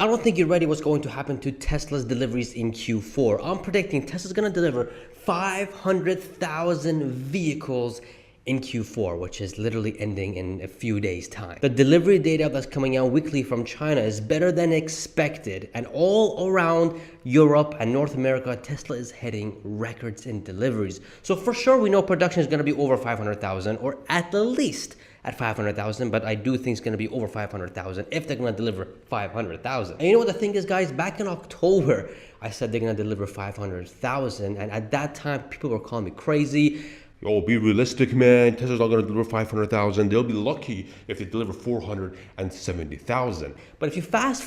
I don't think you're ready what's going to happen to Tesla's deliveries in Q4. I'm predicting Tesla's going to deliver 500,000 vehicles in Q4, which is literally ending in a few days' time. The delivery data that's coming out weekly from China is better than expected, and all around Europe and North America, Tesla is hitting records in deliveries. So for sure, we know production is going to be over 500,000, or at the least at 500,000, but I do think it's going to be over 500,000 if they're going to deliver 500,000. And you know what the thing is, guys? Back in October, I said they're going to deliver 500,000, and at that time, people were calling me crazy. Oh, be realistic, man. Tesla's not going to deliver 500,000. They'll be lucky if they deliver 470,000. But if you fast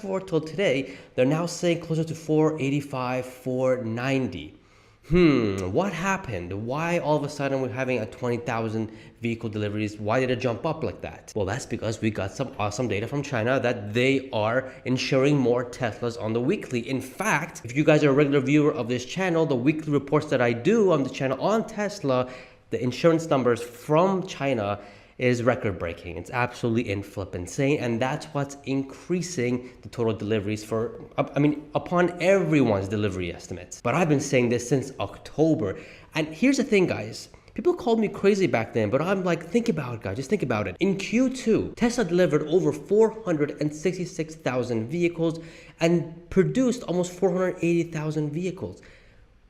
forward till today, they're now saying closer to 485, 490. What happened? Why all of a sudden we're having a 20,000 vehicle deliveries? Why did it jump up like that? Well, that's because we got some awesome data from China that they are insuring more Teslas on the weekly. In fact, if you guys are a regular viewer of this channel, the weekly reports that I do on the channel on Tesla, the insurance numbers from China is record-breaking. It's absolutely insane, and that's what's increasing the total deliveries upon everyone's delivery estimates. But I've been saying this since October, and here's the thing, guys. People called me crazy back then, but I'm like, think about it, guys. Just think about it. In Q2, Tesla delivered over 466,000 vehicles and produced almost 480,000 vehicles.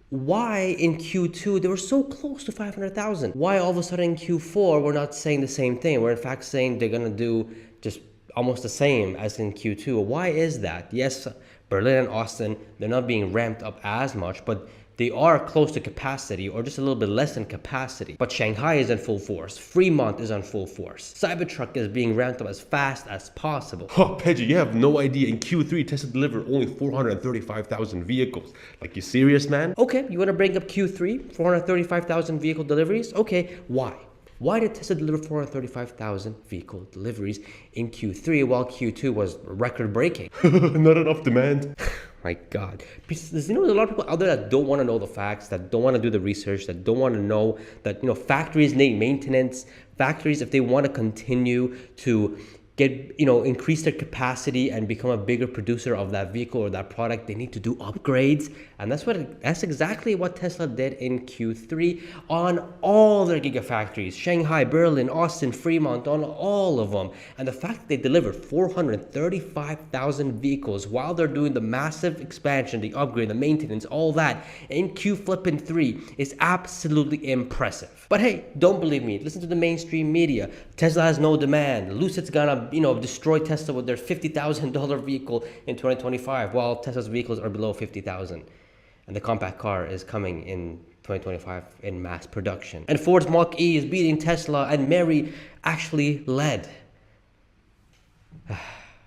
Why in Q2 they were so close to 500,000? Why all of a sudden in Q4 we're not saying the same thing? We're in fact saying they're gonna do just almost the same as in Q2. Why is that? Yes, Berlin and Austin, they're not being ramped up as much, but they are close to capacity, or just a little bit less than capacity. But Shanghai is in full force. Fremont is on full force. Cybertruck is being ramped up as fast as possible. Oh, Pejjy, you have no idea. In Q3, Tesla delivered only 435,000 vehicles. Like, you serious, man? Okay, you want to bring up Q3, 435,000 vehicle deliveries? Okay, why? Why did Tesla deliver 435,000 vehicle deliveries in Q3 while Q2 was record-breaking? Not enough demand. My God. Because, there's a lot of people out there that don't want to know the facts, that don't want to do the research, that don't want to know that, factories need maintenance. Factories, if they want to continue to get, increase their capacity and become a bigger producer of that vehicle or that product, they need to do upgrades. And that's exactly what Tesla did in Q3 on all their gigafactories, Shanghai, Berlin, Austin, Fremont, on all of them. And the fact that they delivered 435,000 vehicles while they're doing the massive expansion, the upgrade, the maintenance, all that in Q3 is absolutely impressive. But hey, don't believe me. Listen to the mainstream media. Tesla has no demand. Lucid's gonna, destroy Tesla with their $50,000 vehicle in 2025, while Tesla's vehicles are below 50,000. And the compact car is coming in 2025 in mass production. And Ford's Mach-E is beating Tesla, and Mary actually led.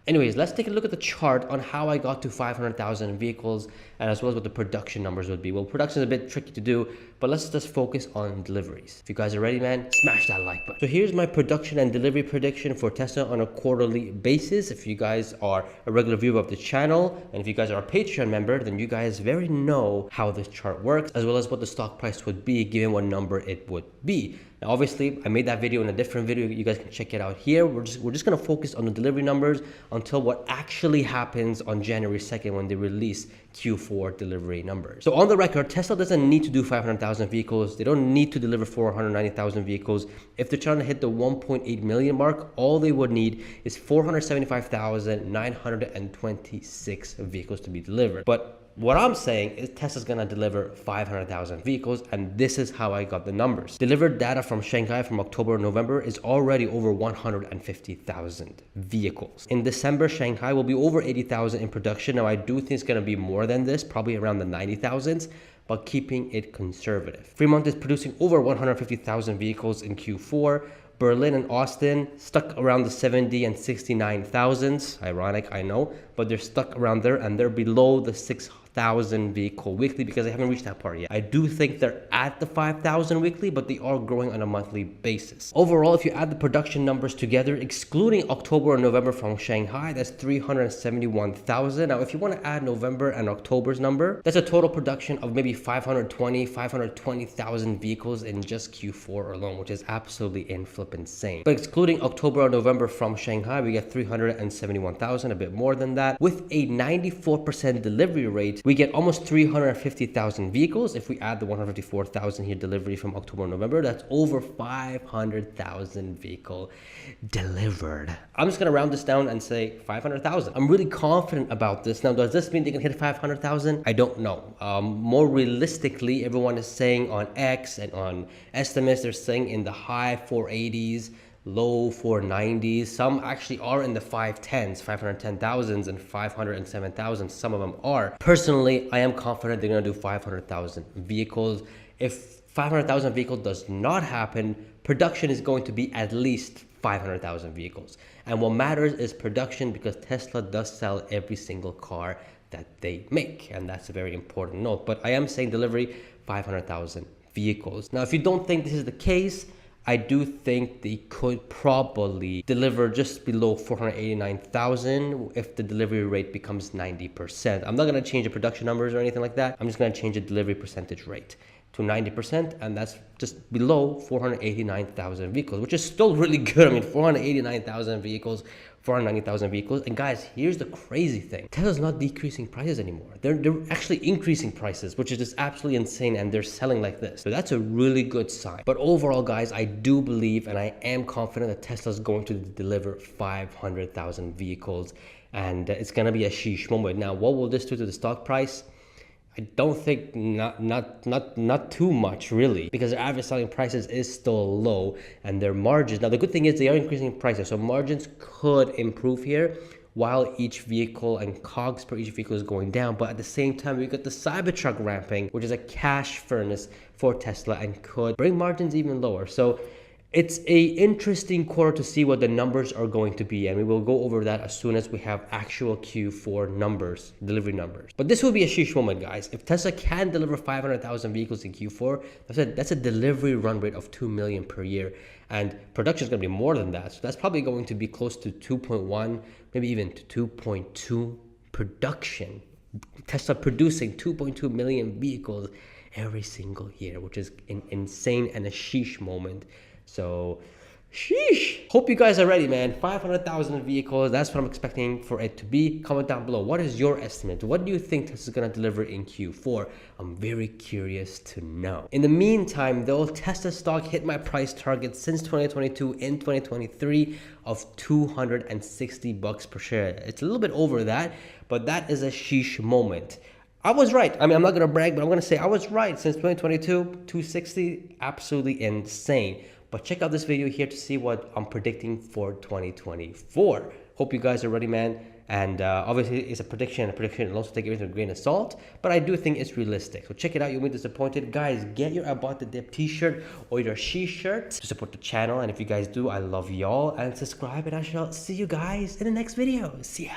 Anyways, let's take a look at the chart on how I got to 500,000 vehicles, and as well as what the production numbers would be. Well, production is a bit tricky to do, but let's just focus on deliveries. If you guys are ready, man, smash that like button. So here's my production and delivery prediction for Tesla on a quarterly basis. If you guys are a regular viewer of the channel, and if you guys are a Patreon member, then you guys very know how this chart works, as well as what the stock price would be given what number it would be. Now, obviously, I made that video in a different video. You guys can check it out here. We're just going to focus on the delivery numbers until what actually happens on January 2nd when they release Q4 delivery numbers. So on the record, Tesla doesn't need to do 500,000 vehicles. They don't need to deliver 490,000 vehicles. If they're trying to hit the 1.8 million mark, all they would need is 475,926 vehicles to be delivered. But what I'm saying is Tesla's gonna deliver 500,000 vehicles, and this is how I got the numbers. Delivered data from Shanghai from October and November is already over 150,000 vehicles. In December, Shanghai will be over 80,000 in production. Now, I do think it's gonna be more than this, probably around the 90,000s, but keeping it conservative. Fremont is producing over 150,000 vehicles in Q4. Berlin and Austin stuck around the 70 and 69,000s. Ironic, I know, but they're stuck around there, and they're below the 6,000 5,000 vehicle weekly because they haven't reached that part yet. I do think they're at the 5,000 weekly, but they are growing on a monthly basis. Overall, if you add the production numbers together, excluding October and November from Shanghai, that's 371,000. Now, if you want to add November and October's number, that's a total production of maybe 520,000 vehicles in just Q4 alone, which is absolutely insane. But excluding October or November from Shanghai, we get 371,000, a bit more than that. With a 94% delivery rate, we get almost 350,000 vehicles. If we add the 154,000 here delivery from October and November, that's over 500,000 vehicle delivered. I'm just gonna round this down and say 500,000. I'm really confident about this. Now, does this mean they can hit 500,000? I don't know. More realistically, everyone is saying on X and on estimates, they're saying in the high 480s, low 490s. Some actually are in the 510s, 510,000s and 507,000. Some of them are. Personally, I am confident they're gonna do 500,000 vehicles. If 500,000 vehicles does not happen, production is going to be at least 500,000 vehicles. And what matters is production, because Tesla does sell every single car that they make. And that's a very important note. But I am saying delivery 500,000 vehicles. Now, if you don't think this is the case, I do think they could probably deliver just below 489,000 if the delivery rate becomes 90%. I'm not going to change the production numbers or anything like that. I'm just going to change the delivery percentage rate to 90%, and that's just below 489,000 vehicles, which is still really good. I mean, 489,000 vehicles, 490,000 vehicles. And guys, here's the crazy thing. Tesla's not decreasing prices anymore. They're actually increasing prices, which is just absolutely insane, and they're selling like this. So that's a really good sign. But overall, guys, I do believe and I am confident that Tesla's going to deliver 500,000 vehicles, and it's going to be a sheesh moment. Now, what will this do to the stock price? I don't think not too much really, because their average selling prices is still low and their margins. Now the good thing is they are increasing prices, so margins could improve here while each vehicle and COGS per each vehicle is going down. But at the same time, we got the Cybertruck ramping, which is a cash furnace for Tesla and could bring margins even lower. So it's a interesting quarter to see what the numbers are going to be, and we will go over that as soon as we have actual Q4 numbers, delivery numbers. But this will be a sheesh moment, guys. If Tesla can deliver 500,000 vehicles in Q4, that's a delivery run rate of 2 million per year, and production is going to be more than that. So that's probably going to be close to 2.1, maybe even to 2.2 production. Tesla producing 2.2 million vehicles every single year, which is insane and a sheesh moment. So, sheesh. Hope you guys are ready, man. 500,000 vehicles. That's what I'm expecting for it to be. Comment down below. What is your estimate? What do you think Tesla's going to deliver in Q4? I'm very curious to know. In the meantime, though, Tesla stock hit my price target since 2022 in 2023 of $260 per share. It's a little bit over that, but that is a sheesh moment. I was right. I mean, I'm not going to brag, but I'm going to say I was right. Since 2022, 260, absolutely insane. But check out this video here to see what I'm predicting for 2024. Hope you guys are ready, man. And obviously, it's a prediction. A prediction will also take it with a grain of salt. But I do think it's realistic. So check it out. You'll be disappointed. Guys, get your About the Dip t-shirt or your she-shirt to support the channel. And if you guys do, I love y'all. And subscribe. And I shall see you guys in the next video. See ya.